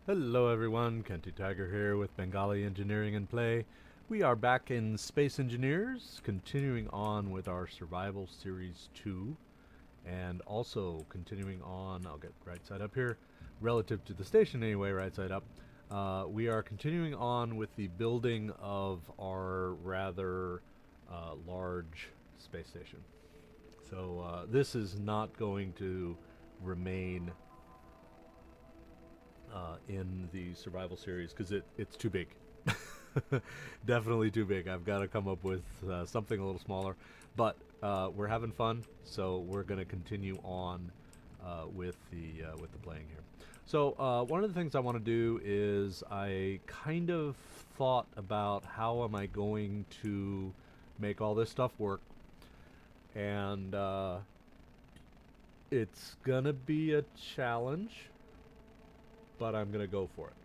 Hello everyone, Kenty Tiger here with Bengali Engineering and Play. We are back in Space Engineers, continuing on with our Survival Series 2, and also continuing on, I'll get right side up here, relative to the station anyway, right side up. We are continuing on with the building of our rather large space station. So this is not going to remain in the survival series because it's too big. Definitely too big. I've got to come up with something a little smaller, but we're having fun, so we're going to continue on with the playing here. So one of the things I want to do is I kind of thought about how am I going to make all this stuff work, and it's gonna be a challenge, but I'm gonna go for it.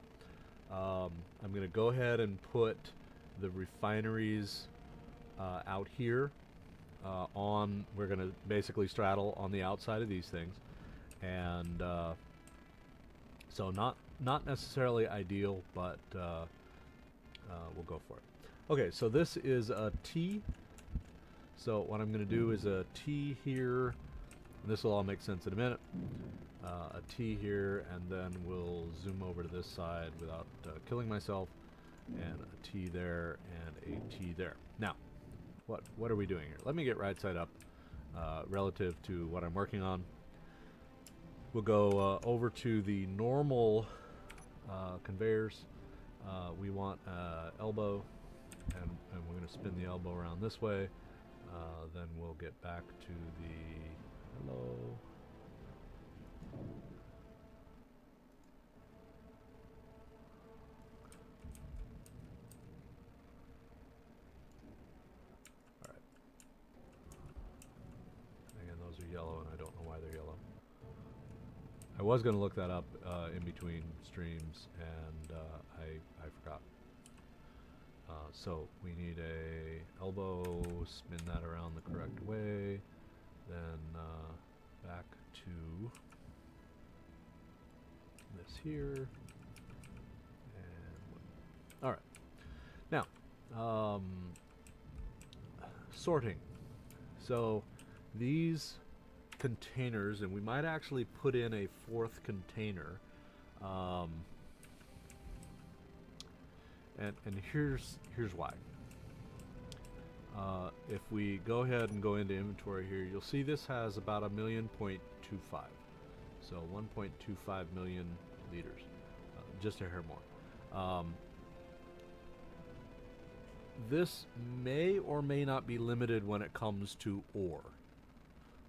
I'm gonna go ahead and put the refineries out here on. We're gonna basically straddle on the outside of these things, and so not necessarily ideal, but we'll go for it. Okay, so this is a T. So what I'm gonna do is a T here. And this will all make sense in a minute. A T here, and then we'll zoom over to this side without killing myself, and a T there, and a T there. Now, what are we doing here? Let me get right side up relative to what I'm working on. We'll go over to the normal conveyors. We want elbow, and we're going to spin the elbow around this way. Then we'll get back to the hello. Alright. Again, those are yellow, and I don't know why they're yellow. I was going to look that up in between streams, and I forgot. So we need a elbow, spin that around the correct way, then back to this here, and all right. Now, sorting. So these containers, and we might actually put in a fourth container. And here's why. If we go ahead and go into inventory here, you'll see this has about 1.25 million, so 1.25 million liters, just a hair more. This may or may not be limited when it comes to ore.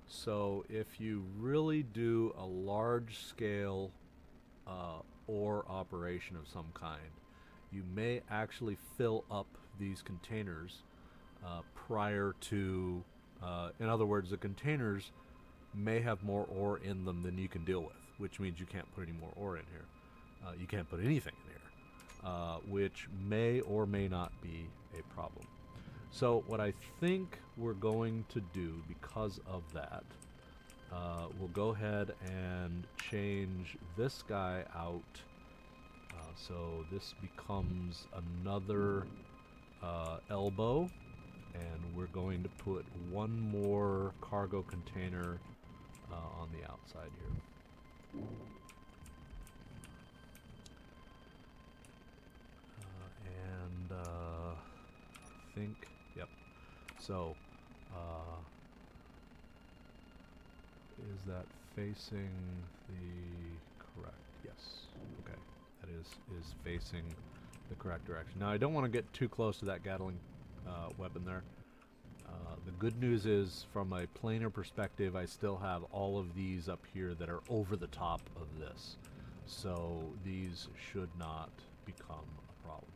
So if you really do a large scale ore operation of some kind, you may actually fill up these containers prior to, in other words, the containers may have more ore in them than you can deal with, which means you can't put any more ore in here. You can't put anything in here, which may or may not be a problem. So what I think we're going to do because of that, we'll go ahead and change this guy out. So this becomes another elbow, and we're going to put one more cargo container on the outside here. And I think, yep. So, is that facing the correct? Yes. Okay. That is facing the correct direction. Now I don't want to get too close to that Gatling weapon there. The good news is, from a planar perspective, I still have all of these up here that are over the top of this. So these should not become a problem.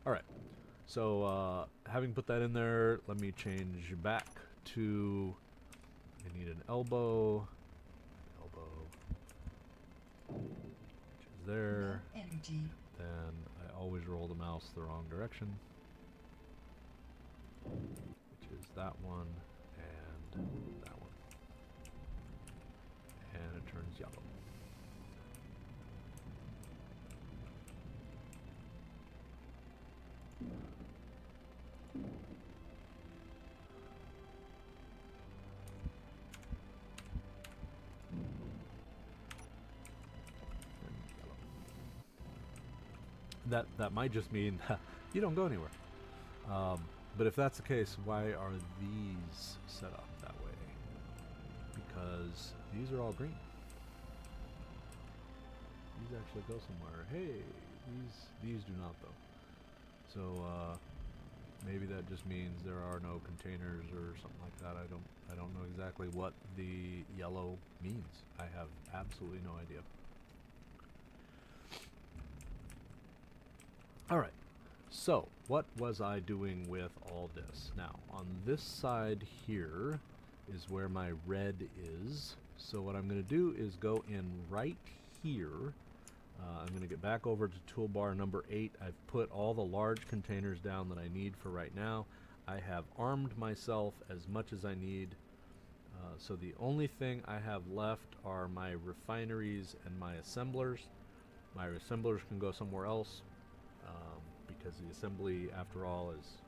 Alright, so having put that in there, let me change back to, I need an elbow, which is there. Then I always roll the mouse the wrong direction, which is that one and that one. And it turns yellow. that might just mean that you don't go anywhere. But if that's the case, why are these set up that way? Because these are all green. These actually go somewhere. Hey, these do not though. So maybe that just means there are no containers or something like that. I don't know exactly what the yellow means. I have absolutely no idea. All right. So what was I doing with all this? Now on this side here is where my red is. So what I'm going to do is go in right here. I'm going to get back over to toolbar number 8. I've put all the large containers down that I need for right now. I have armed myself as much as I need. So the only thing I have left are my refineries and my assemblers. My assemblers can go somewhere else because the assembly, after all, is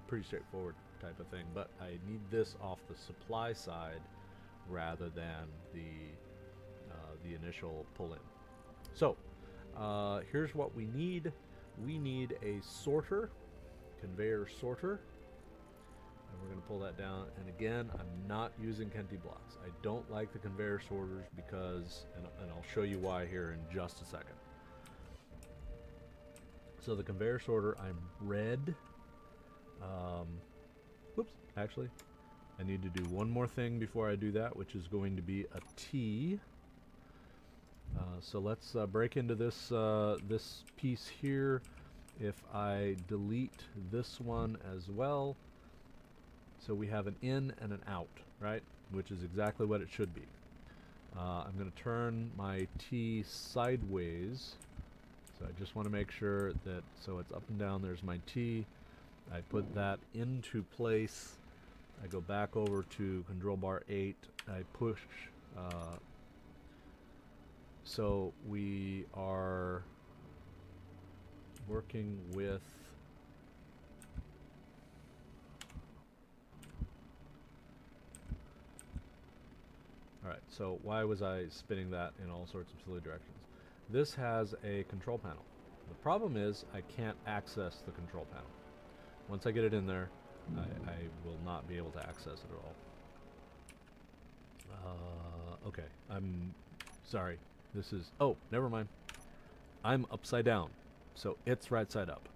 pretty straightforward type of thing. But I need this off the supply side rather than the initial pull-in. So here's what we need. We need a sorter, conveyor sorter. And we're going to pull that down. And again, I'm not using Kenti blocks. I don't like the conveyor sorters because, and I'll show you why here in just a second. So the conveyor sorter, I'm red. Whoops, actually, I need to do one more thing before I do that, which is going to be a T. So let's break into this this piece here. If I delete this one as well, so we have an in and an out, right? Which is exactly what it should be. I'm going to turn my T sideways. So I just want to make sure that, so it's up and down, there's my T. I put that into place. I go back over to control bar 8. I push. So we are working with Alright, so why was I spinning that in all sorts of silly directions? This has a control panel. The problem is I can't access the control panel. Once I get it in there, I will not be able to access it at all. Okay, I'm sorry. This is, oh, never mind. I'm upside down, so it's right side up.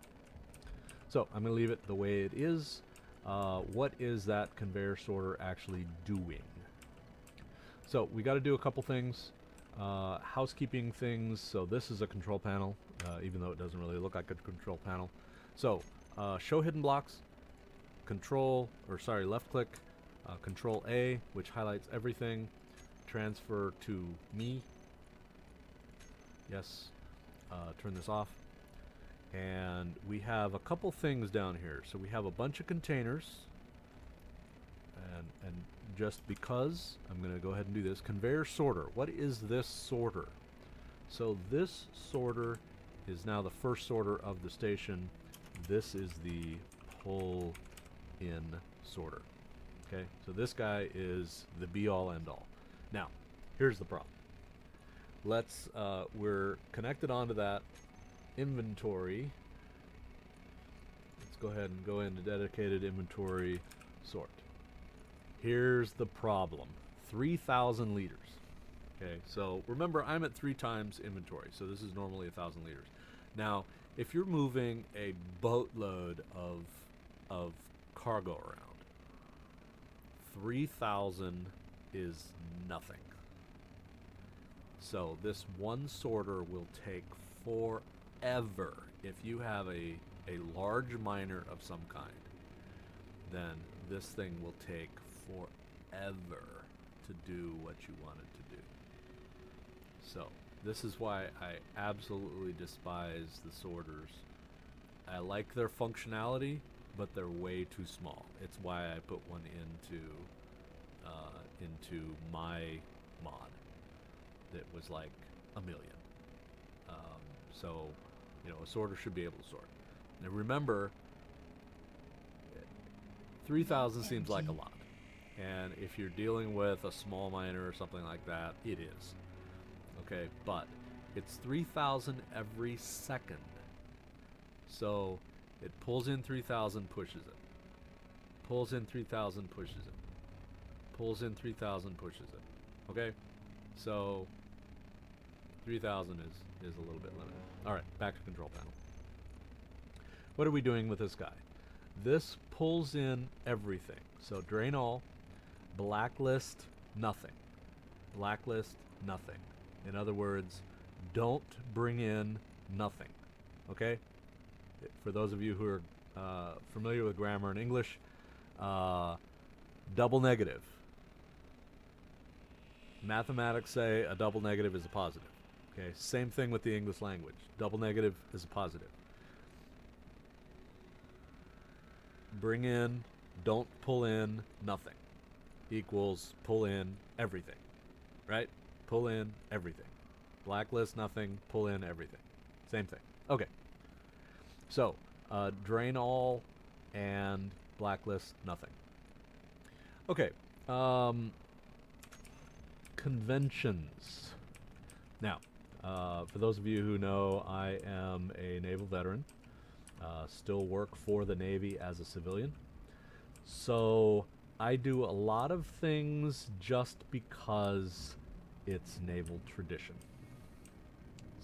So I'm going to leave it the way it is. What is that conveyor sorter actually doing? So we got to do a couple things. Housekeeping things. So this is a control panel, even though it doesn't really look like a control panel. So show hidden blocks, left click, control A, which highlights everything, transfer to me. Yes, turn this off. And we have a couple things down here. So we have a bunch of containers, and just because, I'm going to go ahead and do this. Conveyor sorter. What is this sorter? So this sorter is now the first sorter of the station. This is the pull-in sorter. Okay, so this guy is the be-all, end-all. Now, here's the problem. Let's, we're connected onto that inventory. Let's go ahead and go into dedicated inventory, sort. Here's the problem. 3,000 liters. Okay, so remember I'm at 3 times inventory, so this is normally 1,000 liters. Now, if you're moving a boatload of cargo around, 3,000 is nothing. So this one sorter will take forever. If you have a large miner of some kind, then this thing will take forever to do what you want it to do. So this is why I absolutely despise the sorters. I like their functionality, but they're way too small. It's why I put one into my mod that was like 1 million. So, you know, a sorter should be able to sort. Now remember, 3,000 seems like a lot. And if you're dealing with a small miner or something like that, it is. Okay, but it's 3,000 every second. So it pulls in 3,000, pushes it. Pulls in 3,000, pushes it. Pulls in 3,000, pushes it. Okay? So 3,000 is a little bit limited. All right, back to control panel. What are we doing with this guy? This pulls in everything. So drain all, blacklist nothing. Blacklist nothing. In other words, don't bring in nothing. Okay? For those of you who are familiar with grammar in English, double negative. Mathematics say a double negative is a positive. Okay, same thing with the English language. Double negative is a positive. Bring in, don't pull in nothing. Equals pull in everything. Right? Pull in everything. Blacklist nothing, pull in everything. Same thing. Okay. So, drain all and blacklist nothing. Okay. Conventions. Now, for those of you who know, I am a naval veteran. Still work for the Navy as a civilian. So I do a lot of things just because it's naval tradition.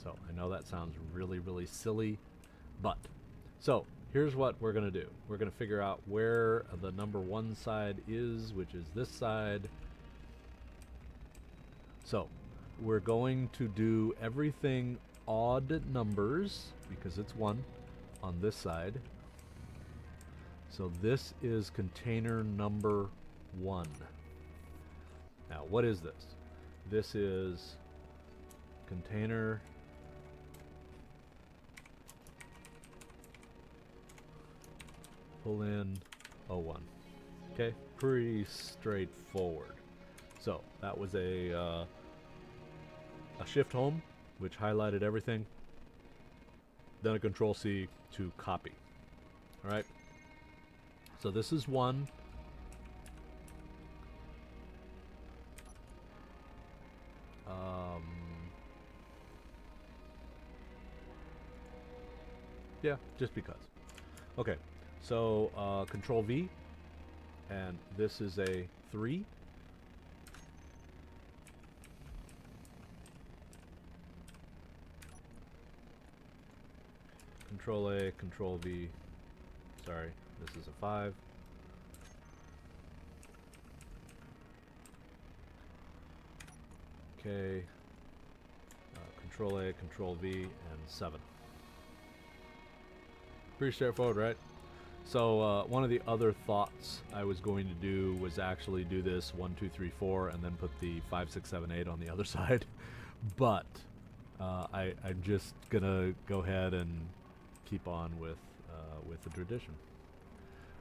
So I know that sounds really, really silly, but so here's what we're going to do. We're going to figure out where the number one side is, which is this side. So we're going to do everything odd numbers because it's 1 on this side. So this is container number 1. Now what is this? This is container pull in 01. Okay, pretty straightforward. So that was a shift home, which highlighted everything. Then a control C to copy. All right. So this is 1. Yeah, just because. Okay. So control V, and this is a 3. Control A, Control V. Sorry, this is a 5. Okay. Control A, Control V, and 7. Pretty straightforward, right? So one of the other thoughts I was going to do was actually do this 1, 2, 3, 4, and then put the 5, 6, 7, 8 on the other side. But I'm just gonna go ahead and keep on with the tradition.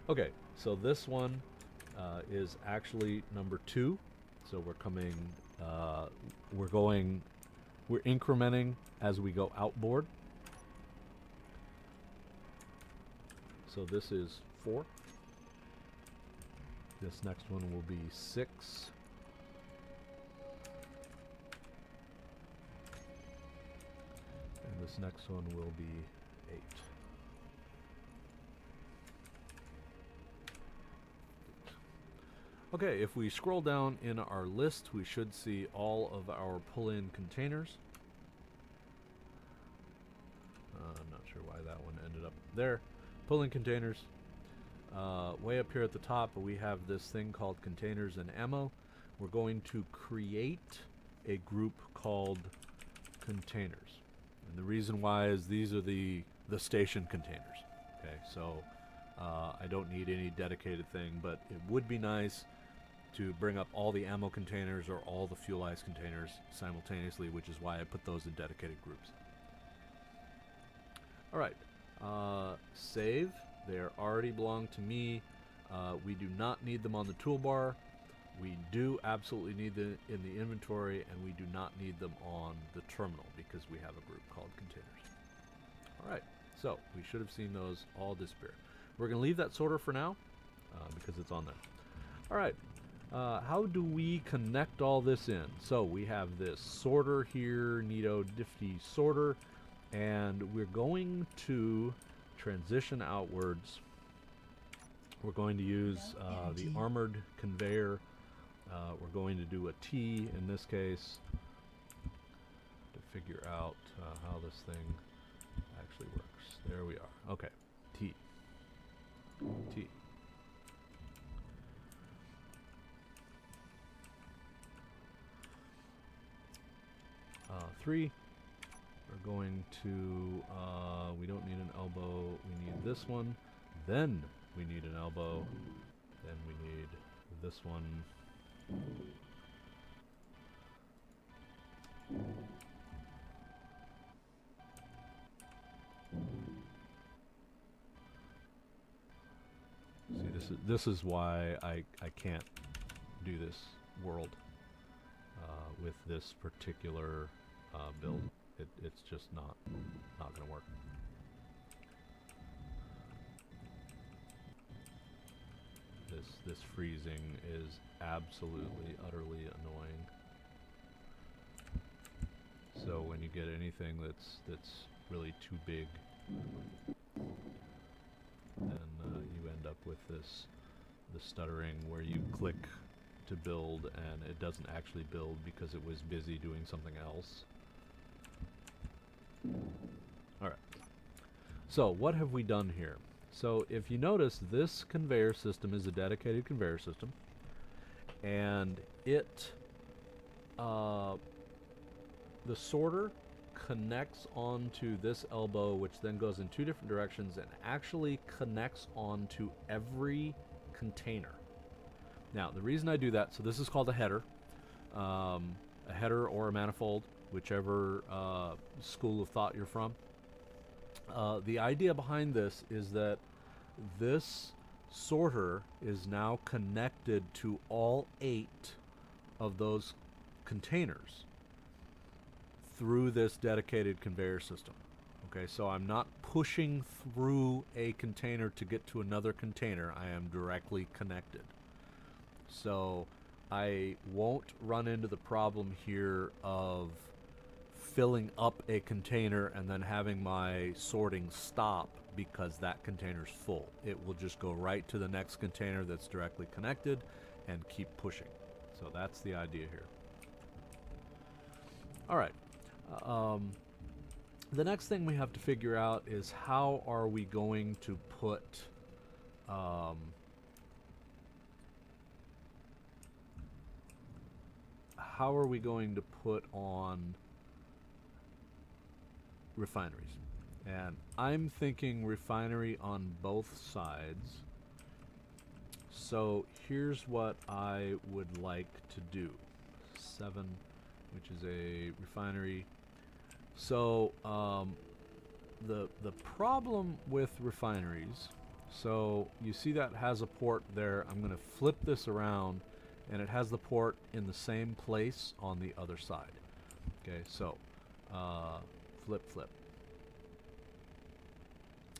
Okay, so this one is actually number 2. So we're incrementing as we go outboard. So this is 4. This next one will be 6. And this next one will be 8. Okay, if we scroll down in our list, we should see all of our pull-in containers. I'm not sure why that one ended up there. Pull-in containers. Way up here at the top, we have this thing called containers and ammo. We're going to create a group called containers. And the reason why is these are the station containers. Okay, so I don't need any dedicated thing, but it would be nice to bring up all the ammo containers or all the fuel ice containers simultaneously, which is why I put those in dedicated groups. All right, save. They already belong to me. We do not need them on the toolbar. We do absolutely need them in the inventory, and we do not need them on the terminal because we have a group called containers. All right, so we should have seen those all disappear. We're going to leave that sorter for now because it's on there. All right, how do we connect all this in? So we have this sorter here, Neato Difty sorter, and we're going to transition outwards. We're going to use the armored conveyor. We're going to do a T in this case to figure out how this thing actually works. There we are. Okay, T. T. Three. We're going to, we don't need an elbow, we need this one. Then we need an elbow. Then we need this one. See, this is why I can't do this world with this particular build. It's just not gonna work. This freezing is absolutely, utterly annoying. So when you get anything that's really too big, then you end up with the stuttering where you click to build and it doesn't actually build because it was busy doing something else. Alright, so what have we done here? So if you notice, this conveyor system is a dedicated conveyor system, and it, the sorter connects onto this elbow, which then goes in two different directions and actually connects onto every container. Now, the reason I do that, so this is called a header or a manifold, whichever school of thought you're from. The idea behind this is that this sorter is now connected to all 8 of those containers through this dedicated conveyor system. Okay, so I'm not pushing through a container to get to another container. I am directly connected. So I won't run into the problem here of filling up a container and then having my sorting stop because that container's full. It will just go right to the next container that's directly connected and keep pushing. So that's the idea here. All right. The next thing we have to figure out is how are we going to put on refineries. And I'm thinking refinery on both sides. So here's what I would like to do. 7, which is a refinery. So the problem with refineries, so you see that has a port there. I'm going to flip this around and it has the port in the same place on the other side. Okay, so flip.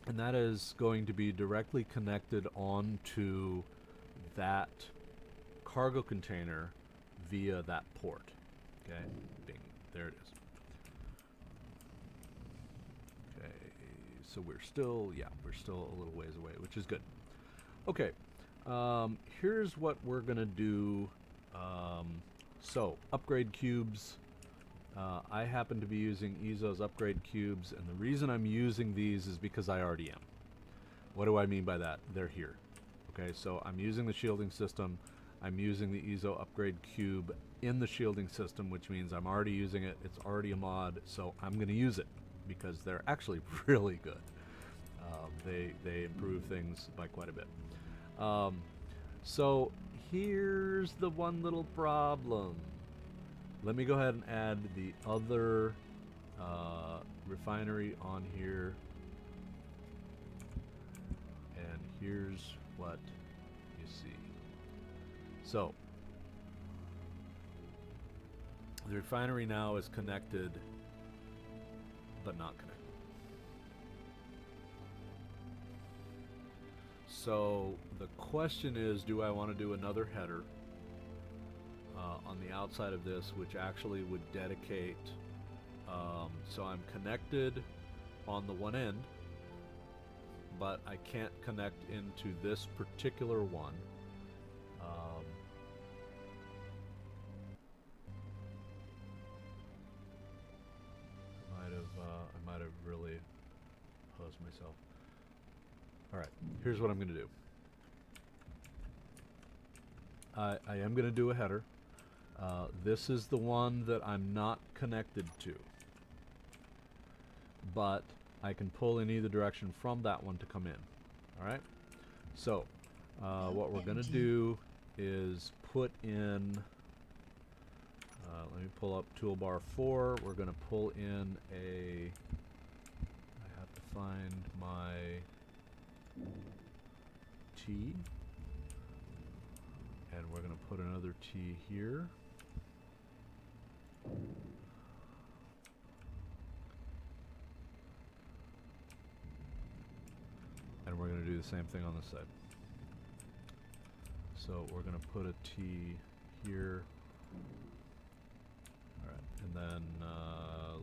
And that is going to be directly connected onto that cargo container via that port. Okay, bing, there it is. Okay, so we're still a little ways away, which is good. Okay, here's what we're gonna do. So upgrade cubes. I happen to be using Ezo's upgrade cubes, and the reason I'm using these is because I already am. What do I mean by that? They're here. Okay, so I'm using the shielding system. I'm using the Ezo upgrade cube in the shielding system, which means I'm already using it. It's already a mod, so I'm going to use it because they're actually really good. They improve things by quite a bit. So here's the one little problem. Let me go ahead and add the other refinery on here. And here's what you see. So, the refinery now is connected, but not connected. So, the question is, do I want to do another header on the outside of this, which actually would dedicate, so I'm connected on the one end, but I can't connect into this particular one. I might have really posed myself. All right, here's what I'm going to do. I am going to do a header. This is the one that I'm not connected to, but I can pull in either direction from that one to come in. All right. So what we're going to do is put in. Let me pull up toolbar 4. We're going to pull in a. I have to find my T. And we're going to put another T here. And we're going to do the same thing on this side. So we're going to put a T here. All right, and then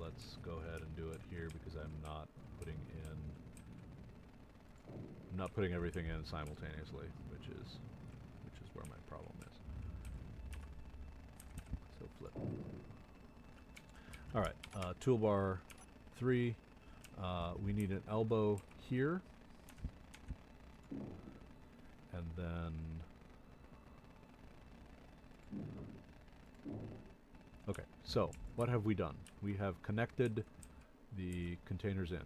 let's go ahead and do it here because I'm not putting everything in simultaneously, which is where my problem is. So flip. All right, toolbar 3. We need an elbow here, and then okay. So what have we done? We have connected the containers in.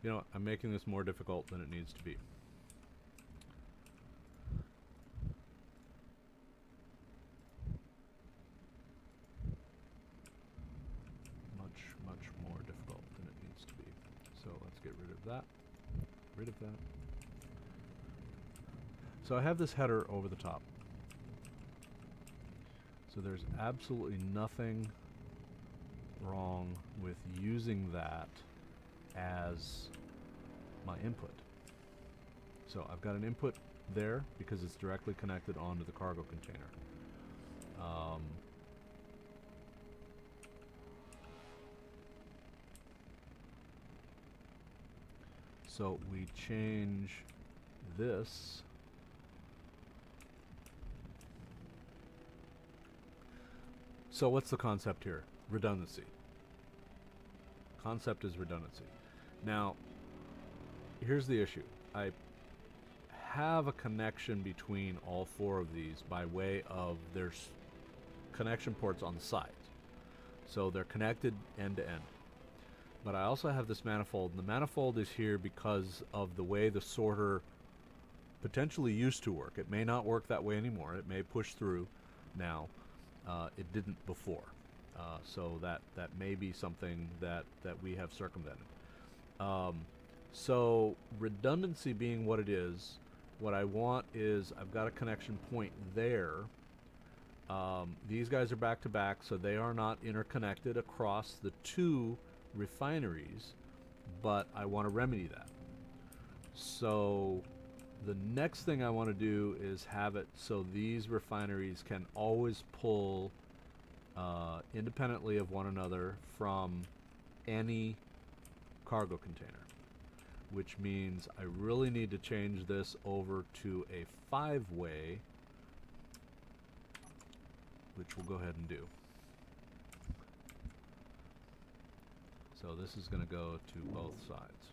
You know what? I'm making this more difficult than it needs to be. Much more difficult than it needs to be. So let's get rid of that. Rid of that. So I have this header over the top. So there's absolutely nothing wrong with using that as my input. So I've got an input there because it's directly connected onto the cargo container. So we change this. So what's the concept here? Redundancy. Concept is redundancy. Now, here's the issue. I have a connection between all 4 of these by way of there's connection ports on the sides. So they're connected end to end. But I also have this manifold, and the manifold is here because of the way the sorter potentially used to work. It may not work that way anymore. It may push through now. It didn't before. So that may be something that we have circumvented. So redundancy being what it is, what I want is I've got a connection point there. These guys are back to back, so they are not interconnected across the 2 refineries, but I want to remedy that. So the next thing I want to do is have it so these refineries can always pull independently of one another from any cargo container, which means I really need to change this over to a 5-way, which we'll go ahead and do. So this is going to go to both sides.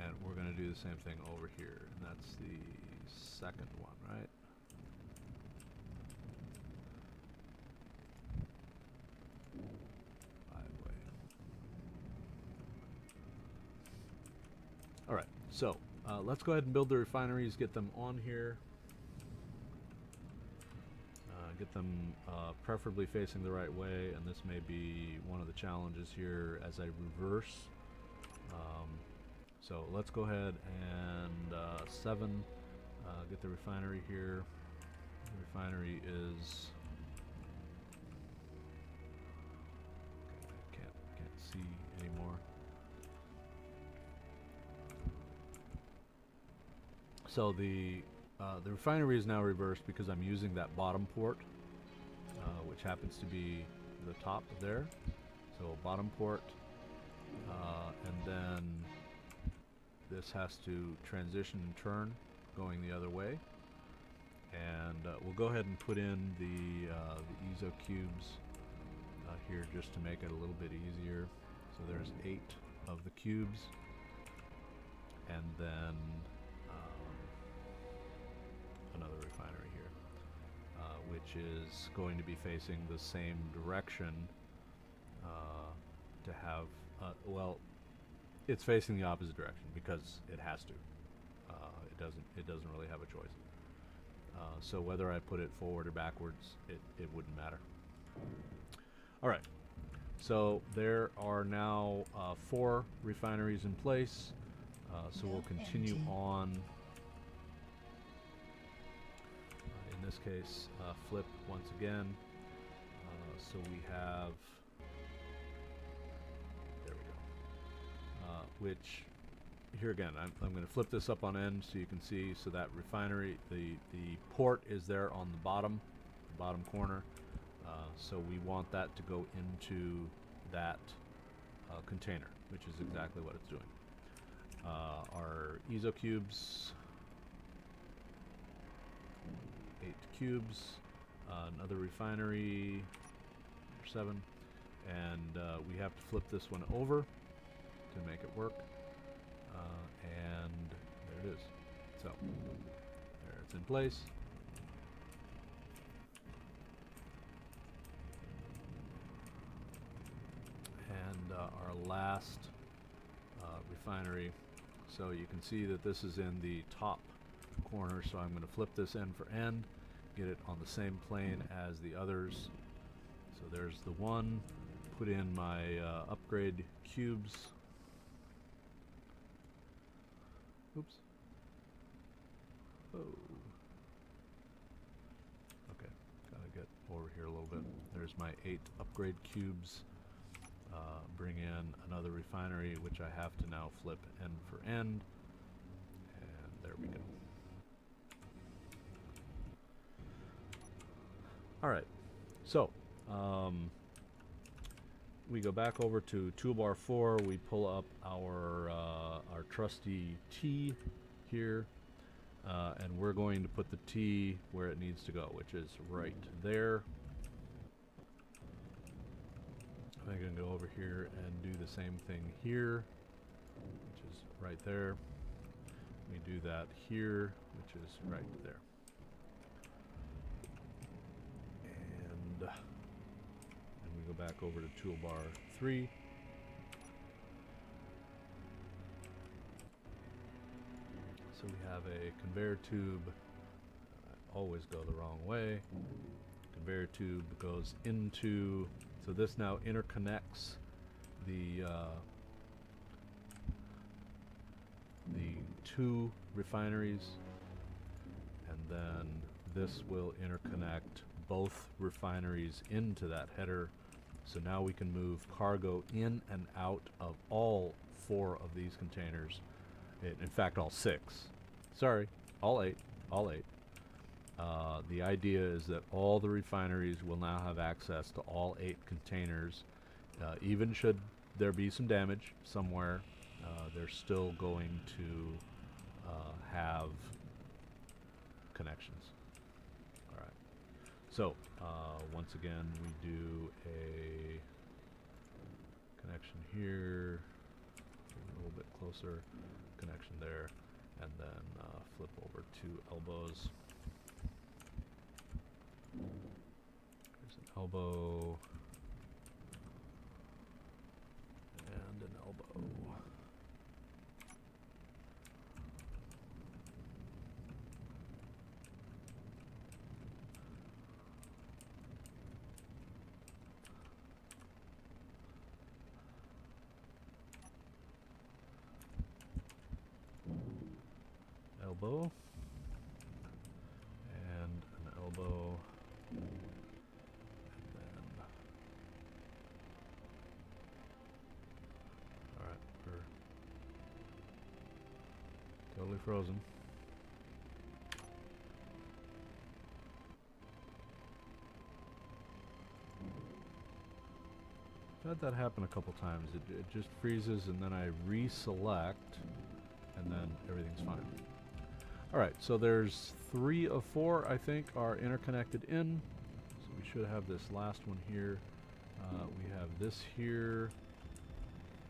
And we're going to do the same thing over here, and that's the second one, right? All right, so let's go ahead and build the refineries, get them on here, get them preferably facing the right way, and this may be one of the challenges here as I reverse. So let's go ahead and 7, get the refinery here. The refinery is, okay, can't see anymore. So the refinery is now reversed because I'm using that bottom port, which happens to be the top there. So bottom port, and then this has to transition and turn going the other way. And we'll go ahead and put in the EZO cubes here just to make it a little bit easier. So there's 8 of the cubes, and then another refinery here, which is going to be facing the same direction to have, well, it's facing the opposite direction because it has to. It doesn't really have a choice. So whether I put it forward or backwards, it wouldn't matter. All right. So there are now 4 refineries in place. So we'll continue on. In this case, flip once again. So we have, there we go. Which, here again, I'm going to flip this up on end so you can see. So that refinery, the port is there on the bottom corner. So we want that to go into that container, which is exactly what it's doing. Our EZO cubes, 8 cubes, another refinery, 7, and we have to flip this one over to make it work. And there it is. So there it's in place. And our last refinery. So you can see that this is in the top corner, so I'm going to flip this end for end, get it on the same plane as the others. So there's the one, put in my upgrade cubes. Oops. Oh. Okay, gotta get over here a little bit. There's my 8 upgrade cubes. Bring in another refinery, which I have to now flip end for end. And there we go. Alright, so we go back over to toolbar 4, we pull up our trusty T here, and we're going to put the T where it needs to go, which is right there. I'm going to go over here and do the same thing here, which is right there. We do that here, which is right there. And we go back over to toolbar 3. So we have a conveyor tube. I always go the wrong way. Conveyor tube goes into, so this now interconnects the 2 refineries, and then this will interconnect both refineries into that header. So now we can move cargo in and out of all 4 of these containers. In fact, all 6. Sorry, all 8. All 8. The idea is that all the refineries will now have access to all 8 containers. Even should there be some damage somewhere, they're still going to have connections. All right. So once again, we do a connection here, a little bit closer, connection there, and then flip over to elbows. There's an elbow and an elbow. Elbow and an elbow, and then alright, we're totally frozen. had that happen a couple times. It just freezes and then I reselect and then everything's fine. Alright, so there's 3 of 4 I think are interconnected in. So we should have this last one here. We have this here.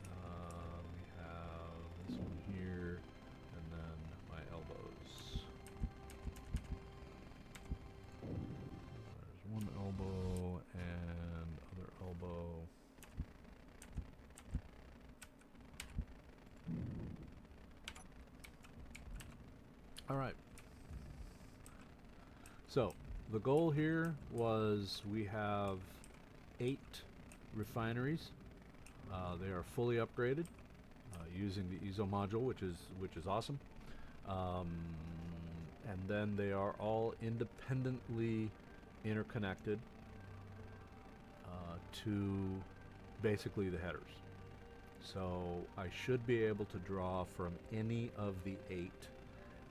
We have this one here. And then my elbows. There's one elbow and other elbow. Alright. So, the goal here was we have 8 refineries. They are fully upgraded using the ESO module, which is awesome. And then they are all independently interconnected to basically the headers. So I should be able to draw from any of the 8,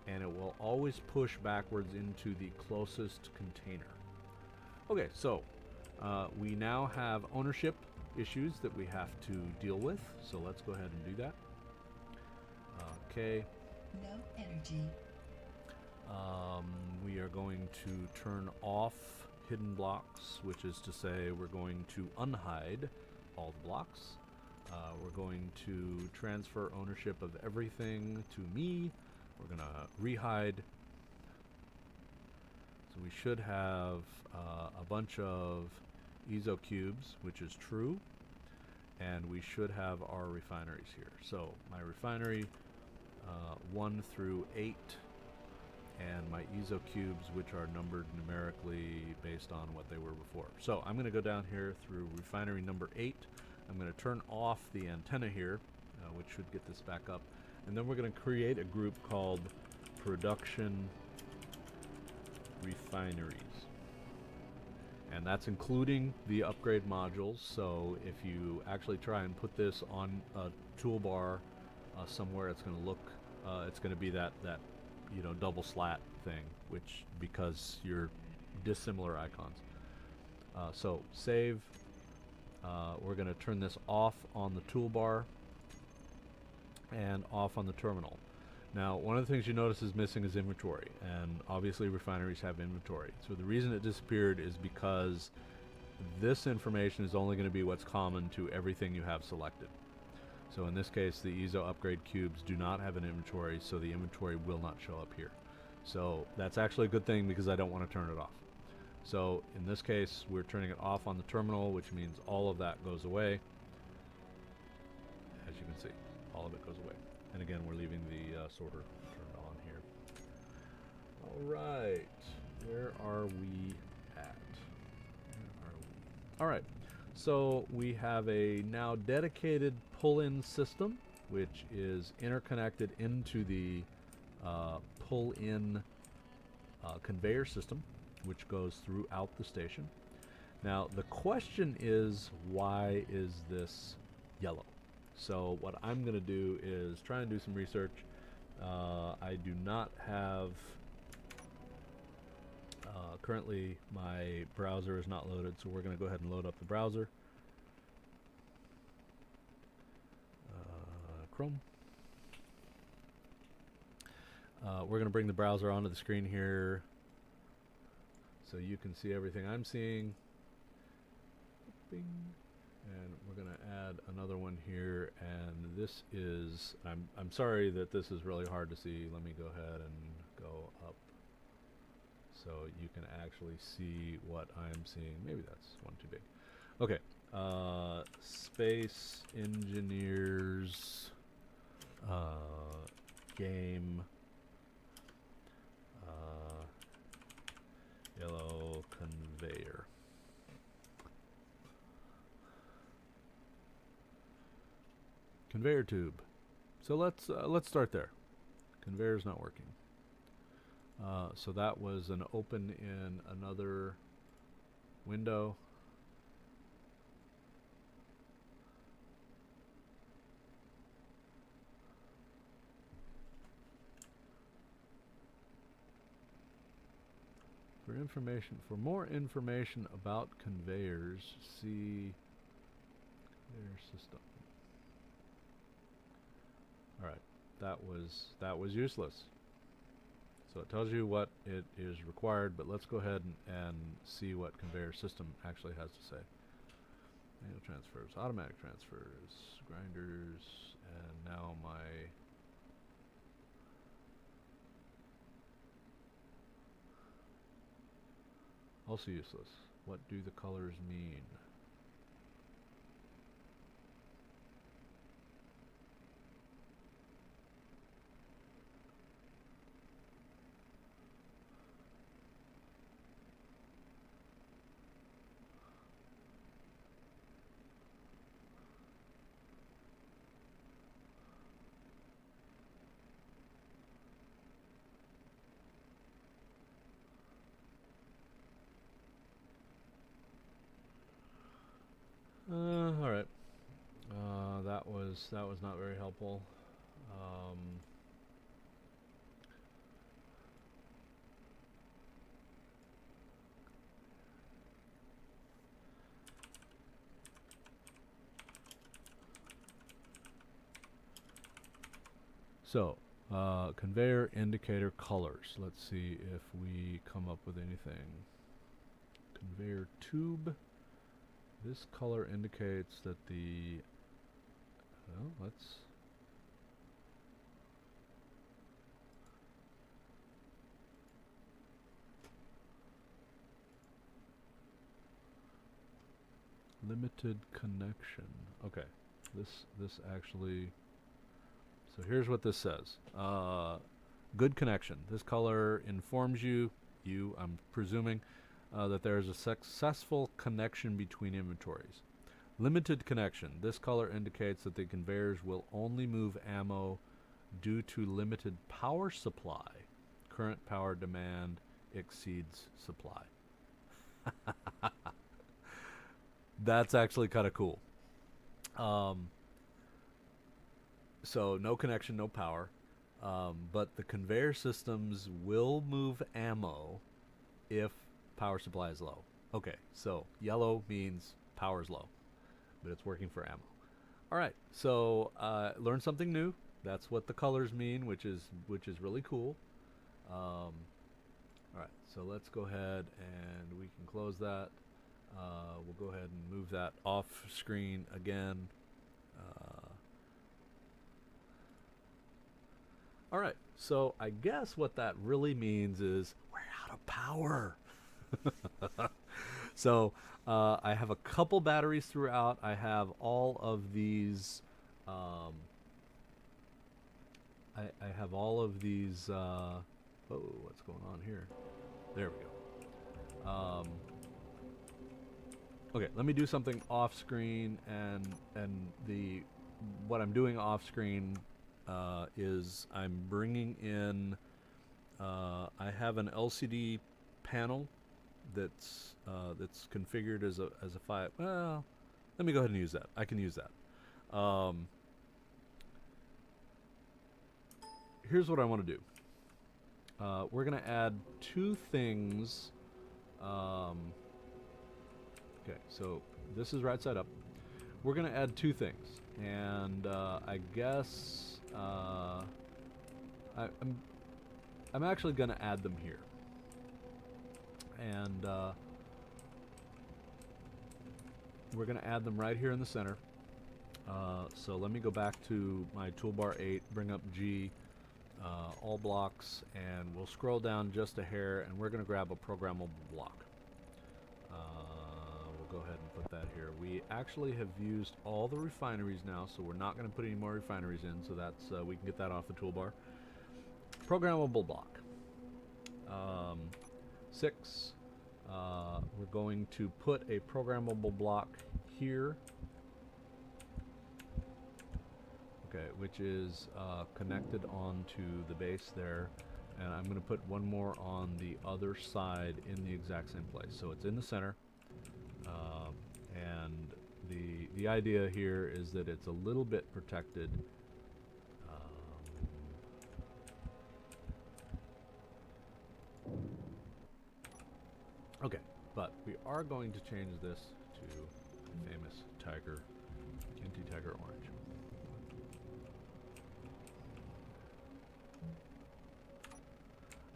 and it will always push backwards into the closest container. Okay, so we now have ownership issues that we have to deal with, so let's go ahead and do that. Okay. No energy. We are going to turn off hidden blocks, which is to say we're going to unhide all the blocks. We're going to transfer ownership of everything to me. We're going to rehide. So we should have a bunch of ESO cubes, which is true. And we should have our refineries here. So my refinery 1 through 8 and my ESO cubes, which are numbered numerically based on what they were before. So I'm going to go down here through refinery number 8. I'm going to turn off the antenna here, which should get this back up. And then we're going to create a group called Production Refineries. And that's including the upgrade modules. So if you actually try and put this on a toolbar somewhere, it's going to look, it's going to be that double slat thing, which because you're dissimilar icons. So save. We're going to turn this off on the toolbar and off on the terminal. Now, one of the things you notice is missing is inventory, and obviously refineries have inventory. So the reason it disappeared is because this information is only going to be what's common to everything you have selected. So in this case, the ESO upgrade cubes do not have an inventory, so the inventory will not show up here. So that's actually a good thing because I don't want to turn it off. So in this case, we're turning it off on the terminal, which means all of that goes away. As you can see, all of it goes away. And again, we're leaving the sorter turned on here. All right, where are we at? Where are we? All right, so we have a now dedicated pull-in system, which is interconnected into the pull-in conveyor system, which goes throughout the station. Now, the question is, why is this yellow? So what I'm going to do is try and do some research. I do not have, currently my browser is not loaded, so we're going to go ahead and load up the browser. Chrome. We're going to bring the browser onto the screen here so you can see everything I'm seeing. Bing. And we're going to add another one here, and this is, I'm sorry that this is really hard to see. Let me go ahead and go up so you can actually see what I'm seeing. Maybe that's one too big. Okay, Space Engineers game yellow conveyor. Conveyor tube. So let's start there. Conveyor's not working. So that was an open in another window. For more information about conveyors, see Conveyor system. All right, that was useless. So it tells you what it is required, but let's go ahead and see what conveyor system actually has to say. Manual transfers, automatic transfers, grinders, and now my also useless. What do the colors mean? All right. That was not very helpful. Um, so, conveyor indicator colors. Let's see if we come up with anything. Conveyor tube. This color indicates that the. Well, let's. Limited connection. Okay, this actually. So here's what this says. Good connection. This color informs you, I'm presuming, that there is a successful connection between inventories. Limited connection. This color indicates that the conveyors will only move ammo due to limited power supply. Current power demand exceeds supply. That's actually kind of cool. So no connection, no power. But the conveyor systems will move ammo if power supply is low. Okay, so yellow means power is low, but it's working for ammo. All right, so learn something new. That's what the colors mean, which is really cool. All right, so let's go ahead and we can close that. We'll go ahead and move that off screen again. All right, so I guess what that really means is we're out of power. So I have a couple batteries throughout. I have all of these. I have all of these. Oh, what's going on here? There we go. Okay, let me do something off screen, and the what I'm doing off screen is I'm bringing in. I have an LCD panel that's configured as a 5. Well, let me go ahead and use that. I can use that. Here's what I want to do. We're going to add two things. Okay, so this is right side up. We're going to add two things, and I guess I'm actually going to add them here. And we're going to add them right here in the center. So let me go back to my toolbar 8, bring up G, all blocks, and we'll scroll down just a hair, and we're going to grab a programmable block. We'll go ahead and put that here. We actually have used all the refineries now, so we're not going to put any more refineries in, so that's we can get that off the toolbar. Programmable block. 6. We're going to put a programmable block here. Okay, which is connected onto the base there, and I'm going to put one more on the other side in the exact same place. So it's in the center, and the idea here is that it's a little bit protected. Okay, but we are going to change this to famous tiger multi-tagger orange.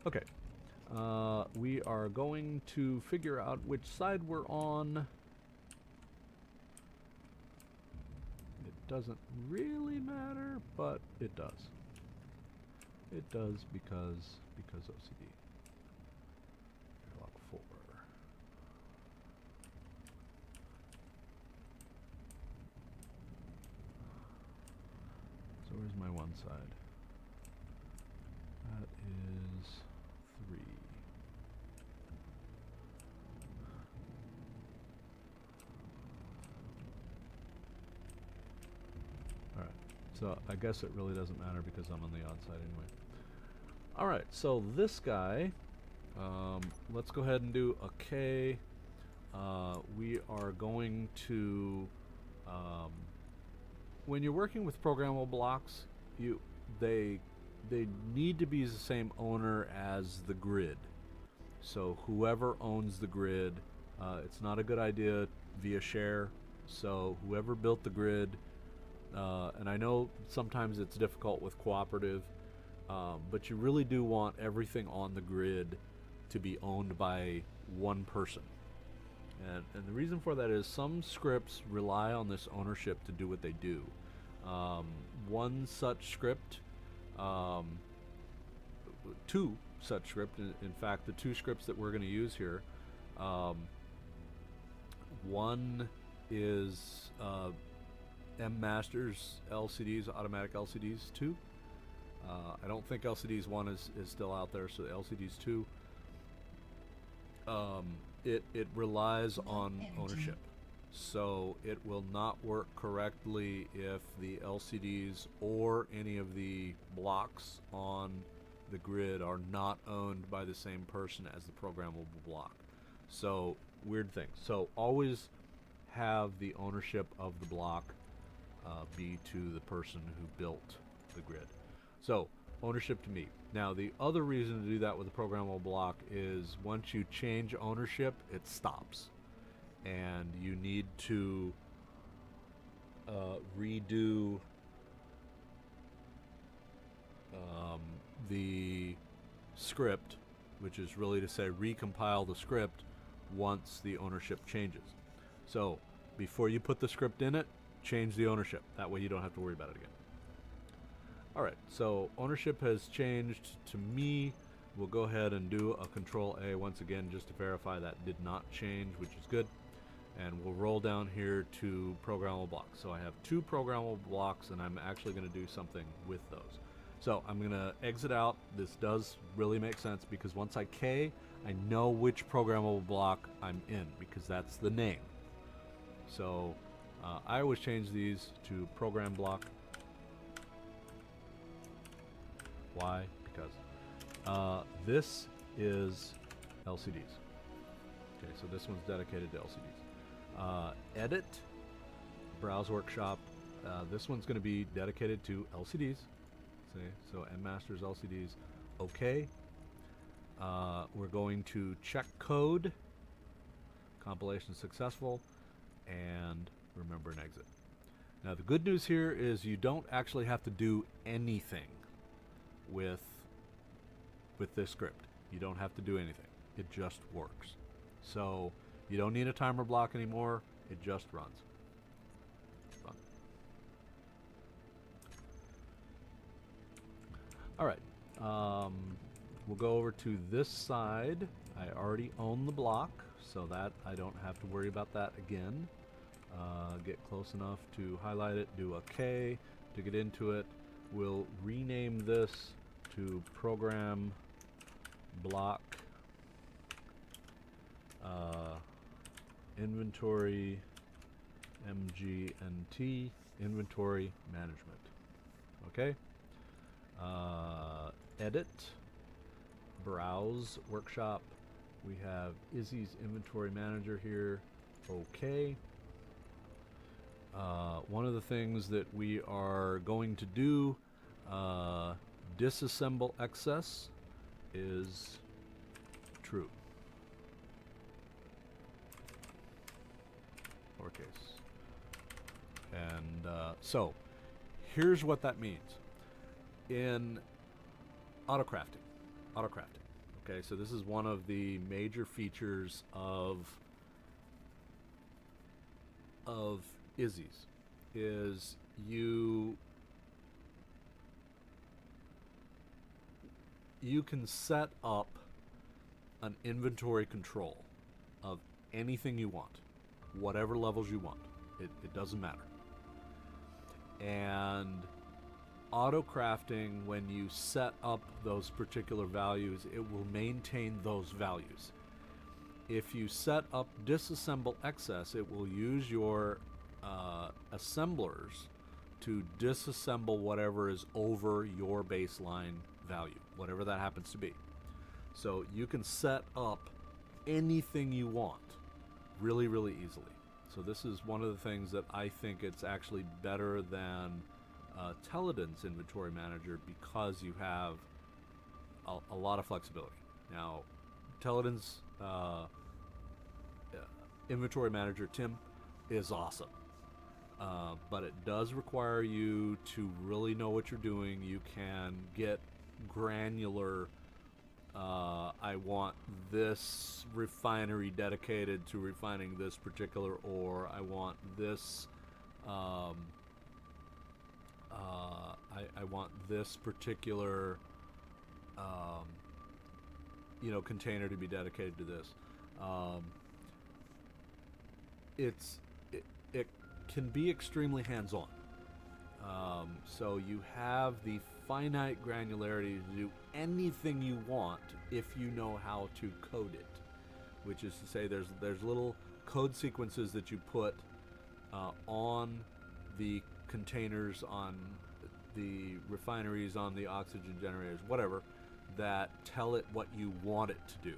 Okay. We are going to figure out which side we're on. It doesn't really matter, but it does. It does because OCD. Airlock 4. So where's my one side? That is 3. Alright, so I guess it really doesn't matter because I'm on the odd side anyway. Alright, so this guy, let's go ahead and do a K. We are going to, when you're working with programmable blocks, they need to be the same owner as the grid. So whoever owns the grid, it's not a good idea via share. So whoever built the grid, and I know sometimes it's difficult with cooperative, but you really do want everything on the grid to be owned by one person. And the reason for that is some scripts rely on this ownership to do what they do. One such script, two such script, in fact the two scripts that we're going to use here, one is M-Masters LCDs, automatic LCDs 2. I don't think LCDs 1 is still out there, so LCDs 2, it relies on ownership. So it will not work correctly if the LCDs or any of the blocks on the grid are not owned by the same person as the programmable block. So weird thing. So always have the ownership of the block be to the person who built the grid. So ownership to me. Now the other reason to do that with a programmable block is once you change ownership, it stops. And you need to redo the script, which is really to say recompile the script once the ownership changes. So before you put the script in it, change the ownership. That way you don't have to worry about it again. Alright, so ownership has changed to me. We'll go ahead and do a Control A once again just to verify that did not change, which is good. And we'll roll down here to programmable blocks. So I have 2 programmable blocks, and I'm actually going to do something with those. So I'm going to exit out. This does really make sense because once I K, I know which programmable block I'm in because that's the name. So I always change these to program block. Why? Because this is LCDs. Okay, so this one's dedicated to LCDs. Edit, Browse Workshop. This one's going to be dedicated to LCDs. See, so M-Masters LCDs. Okay. We're going to check code. Compilation successful. And remember an exit. Now the good news here is you don't actually have to do anything with this script. You don't have to do anything. It just works. So you don't need a timer block anymore. It just runs. Run. All right. We'll go over to this side. I already own the block, so that I don't have to worry about that again. Get close enough to highlight it, do a K to get into it. We'll rename this to program block inventory MGNT inventory management. Okay. Edit, browse workshop. We have Izzy's inventory manager here. Okay. One of the things that we are going to do, disassemble excess, is true. Lowercase. And so here's what that means in autocrafting. Okay, so this is one of the major features of Izzy's is you can set up an inventory control of anything you want, whatever levels you want. It doesn't matter. And auto-crafting, when you set up those particular values, it will maintain those values. If you set up disassemble excess, it will use your assemblers to disassemble whatever is over your baseline value, whatever that happens to be. So you can set up anything you want really, really easily. So this is one of the things that I think it's actually better than Teledin's inventory manager, because you have a lot of flexibility. Now, Teledin's inventory manager, Tim, is awesome. But it does require you to really know what you're doing. You can get granular. I want this refinery dedicated to refining this particular ore. I want this. I want this particular, container to be dedicated to this. It can be extremely hands-on. So you have the finite granularity to do anything you want if you know how to code it, which is to say there's little code sequences that you put on the containers, on the refineries, on the oxygen generators, whatever, that tell it what you want it to do.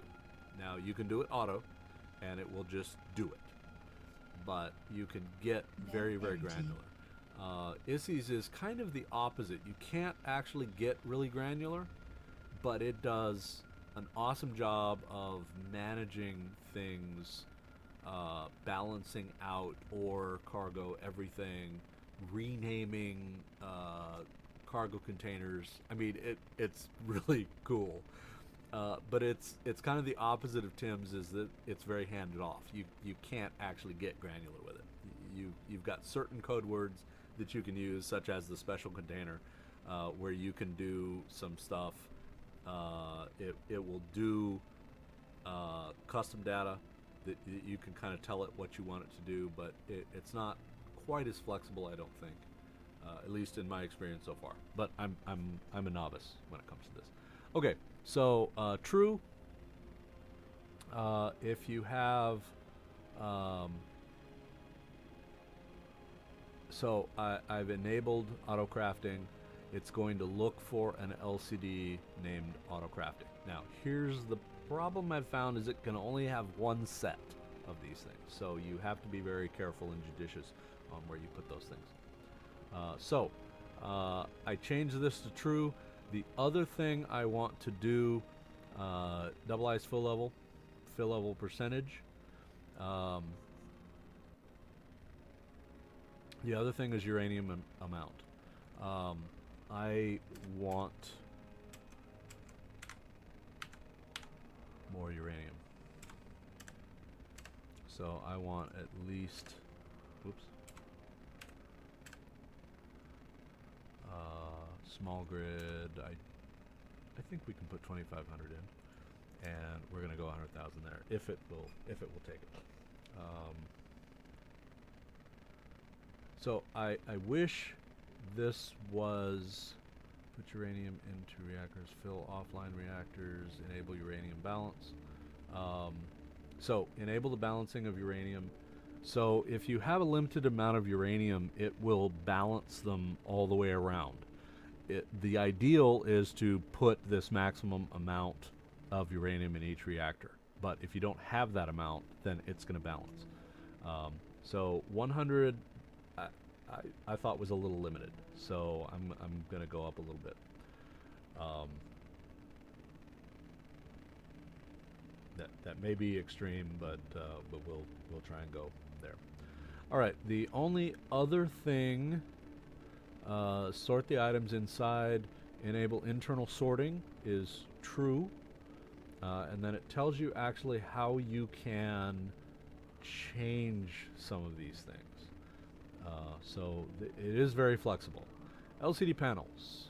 Now, you can do it auto, and it will just do it. But you can get very, very granular. Izzy's is kind of the opposite. You can't actually get really granular, but it does an awesome job of managing things, balancing out ore, cargo, everything, renaming cargo containers. I mean, it's really cool. But it's kind of the opposite of Tim's, is that it's very handed off. You can't actually get granular with it. You've got certain code words that you can use, such as the special container, where you can do some stuff. It will do custom data that you can kind of tell it what you want it to do, but it's not quite as flexible, I don't think, at least in my experience so far. But I'm a novice when it comes to this. Okay, so true. If you have, so I've enabled auto crafting. It's going to look for an LCD named auto crafting. Now, here's the problem I've found, is it can only have one set of these things. So you have to be very careful and judicious on where you put those things. I changed this to true. The other thing I want to do, double ice fill level percentage. The other thing is uranium amount. I want more uranium. So I want at least, small grid. I think we can put 2,500 in, and we're gonna go 100,000 there if it will take it. So I wish this was put uranium into reactors, fill offline reactors, enable uranium balance. So enable the balancing of uranium. So if you have a limited amount of uranium, it will balance them all the way around. The ideal is to put this maximum amount of uranium in each reactor. But if you don't have that amount, then it's going to balance. So 100, I thought was a little limited. So I'm going to go up a little bit. That may be extreme, but we'll try and go there. All right, the only other thing, sort the items inside, enable internal sorting is true. And then it tells you actually how you can change some of these things. So it is very flexible. LCD panels.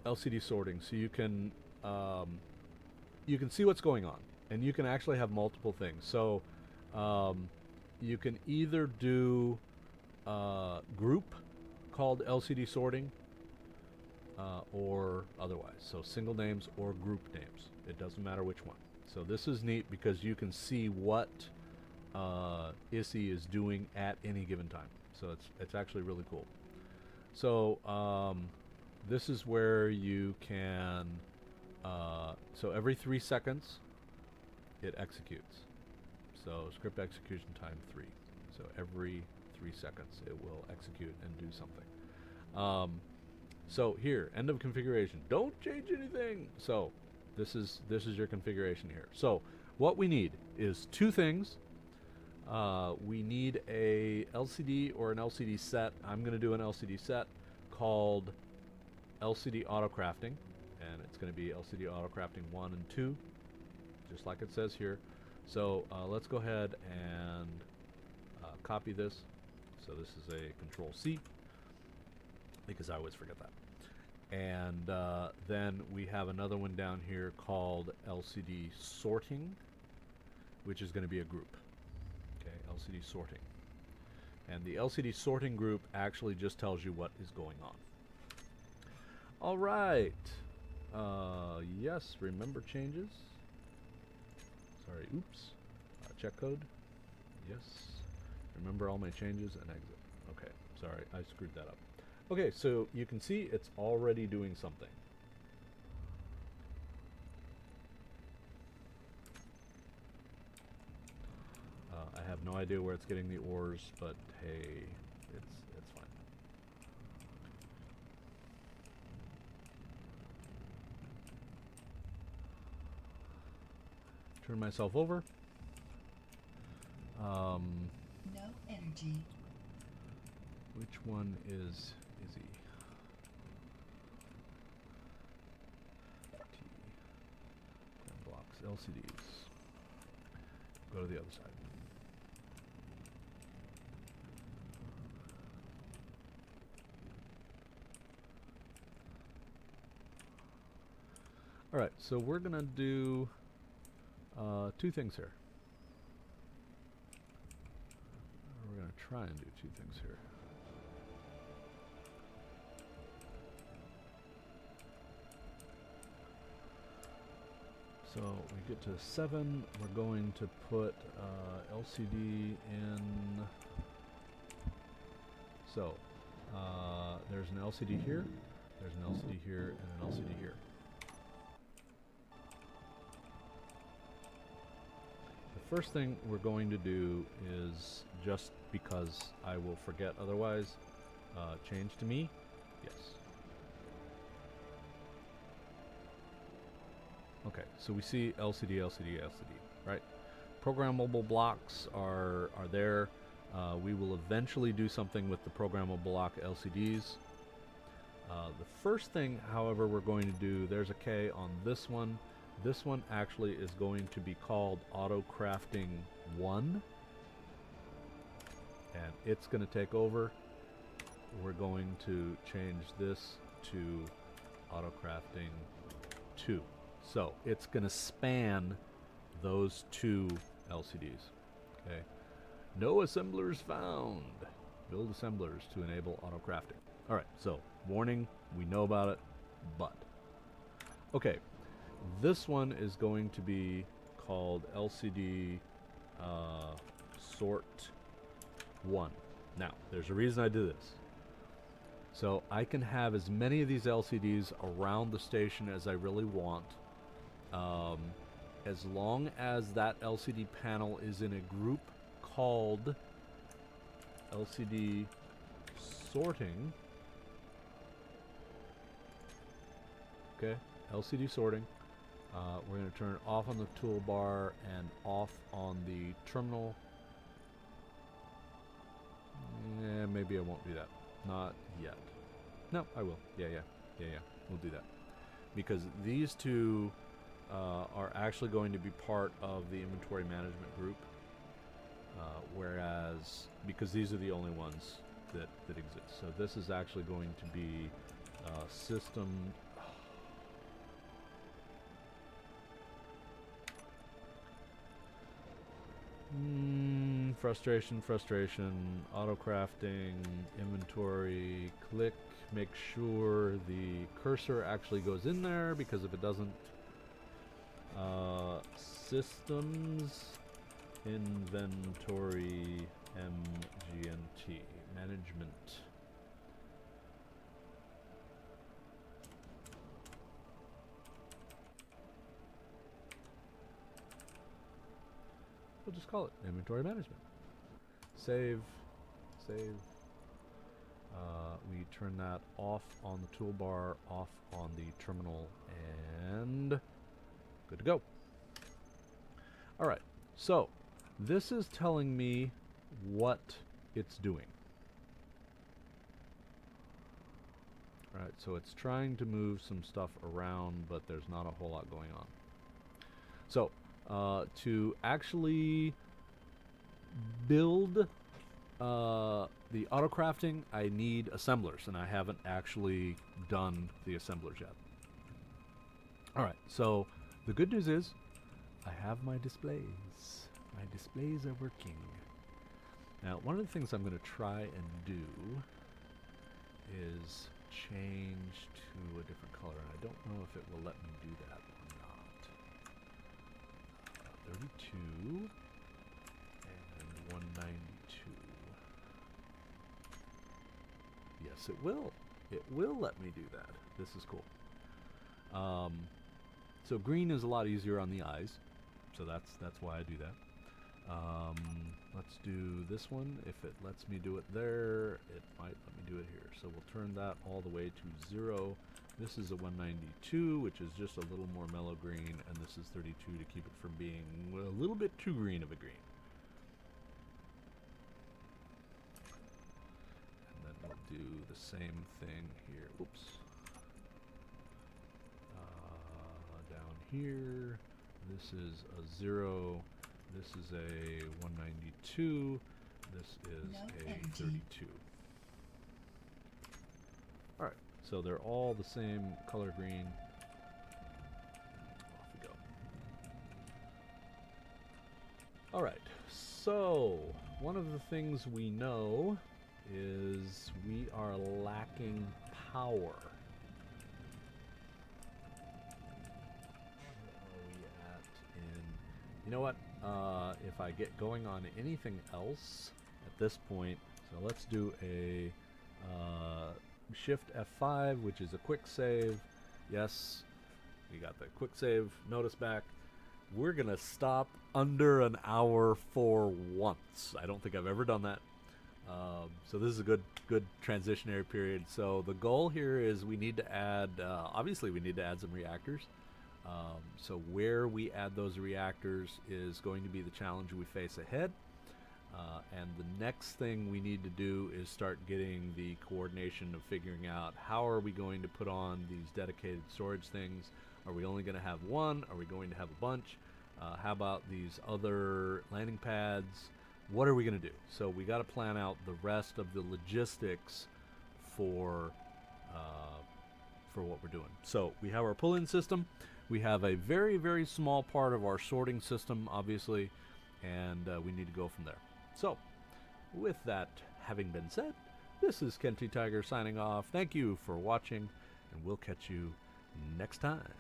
LCD sorting, so you can see what's going on, and you can actually have multiple things. So you can either do group called LCD sorting or otherwise. So single names or group names. It doesn't matter which one. So this is neat because you can see what ISI is doing at any given time. So it's actually really cool. So this is where you can, so every 3 seconds it executes. So script execution time 3. So every 3 seconds it will execute and do something. So here, end of configuration. Don't change anything. So this is your configuration here. So what we need is 2 things. We need a LCD or an LCD set. I'm going to do an LCD set called LCD Auto Crafting, and it's going to be LCD Auto Crafting 1 and 2, just like it says here. So let's go ahead and copy this. So this is a Control C, because I always forget that. And then we have another one down here called LCD Sorting, which is going to be a group. Okay, LCD Sorting. And the LCD Sorting group actually just tells you what is going on. All right. Yes, remember changes. Sorry, oops. Check code. Yes. Remember all my changes and exit. Okay, sorry, I screwed that up. Okay, so you can see it's already doing something. I have no idea where it's getting the ores, but hey, it's fine. Turn myself over. No energy. Which one is Izzy? T. Blocks, LCDs. Go to the other side. All right, so we're gonna do 2 things here. We're gonna try and do 2 things here. So we get to 7. We're going to put LCD in. So there's an LCD here, there's an LCD here, and an LCD here. The first thing we're going to do is, just because I will forget otherwise, change to me. Yes. Okay, so we see LCD, LCD, LCD, right? Programmable blocks are there. We will eventually do something with the programmable block LCDs. The first thing, however, we're going to do, there's a K on this one. This one actually is going to be called Auto Crafting 1. And it's going to take over. We're going to change this to Auto Crafting 2. So it's going to span those 2 LCDs. Okay. No assemblers found. Build assemblers to enable auto crafting. All right. So warning, we know about it, but okay. This one is going to be called LCD Sort 1. Now, there's a reason I do this. So I can have as many of these LCDs around the station as I really want. As long as that LCD panel is in a group called LCD Sorting. Okay, LCD Sorting. We're going to turn it off on the toolbar and off on the terminal. Yeah, maybe I won't do that. Not yet. No, I will. Yeah. We'll do that. Because these two are actually going to be part of the inventory management group. Whereas, because these are the only ones that exist. So this is actually going to be system... frustration, auto crafting, inventory, click, make sure the cursor actually goes in there, because if it doesn't, systems, inventory, MGNT, management. We'll just call it inventory management. Save. We turn that off on the toolbar, off on the terminal, and good to go. All right, so this is telling me what it's doing. All right, so it's trying to move some stuff around, but there's not a whole lot going on. So to actually build the auto crafting, I need assemblers, and I haven't actually done the assemblers yet. Alright, so the good news is I have my displays. My displays are working. Now, one of the things I'm going to try and do is change to a different color, and I don't know if it will let me do that or not. 32 and 192. Yes, it will. It will let me do that. This is cool. So green is a lot easier on the eyes, so that's why I do that. Let's do this one. If it lets me do it there, it might let me do it here. So we'll turn that all the way to 0. This is a 192, which is just a little more mellow green, and this is 32 to keep it from being a little bit too green of a green. And then we'll do the same thing here. Oops. Down here, this is a 0. This is a 192. This is a 32. All right. So they're all the same color green. Off we go. All right, so one of the things we know is we are lacking power. Where are we at in... You know what? If I get going on anything else at this point, so let's do a... Shift F5, which is a quick save. Yes, we got the quick save notice back. We're gonna stop under an hour for once. I don't think I've ever done that. So this is a good transitionary period. So the goal here is we need to add, obviously we need to add some reactors. So where we add those reactors is going to be the challenge we face ahead. And the next thing we need to do is start getting the coordination of figuring out how are we going to put on these dedicated storage things. Are we only going to have one? Are we going to have a bunch? How about these other landing pads? What are we going to do? So we got to plan out the rest of the logistics for what we're doing. So we have our pull-in system. We have a very, very small part of our sorting system, obviously, and we need to go from there. So, with that having been said, this is Kenty Tiger signing off. Thank you for watching, and we'll catch you next time.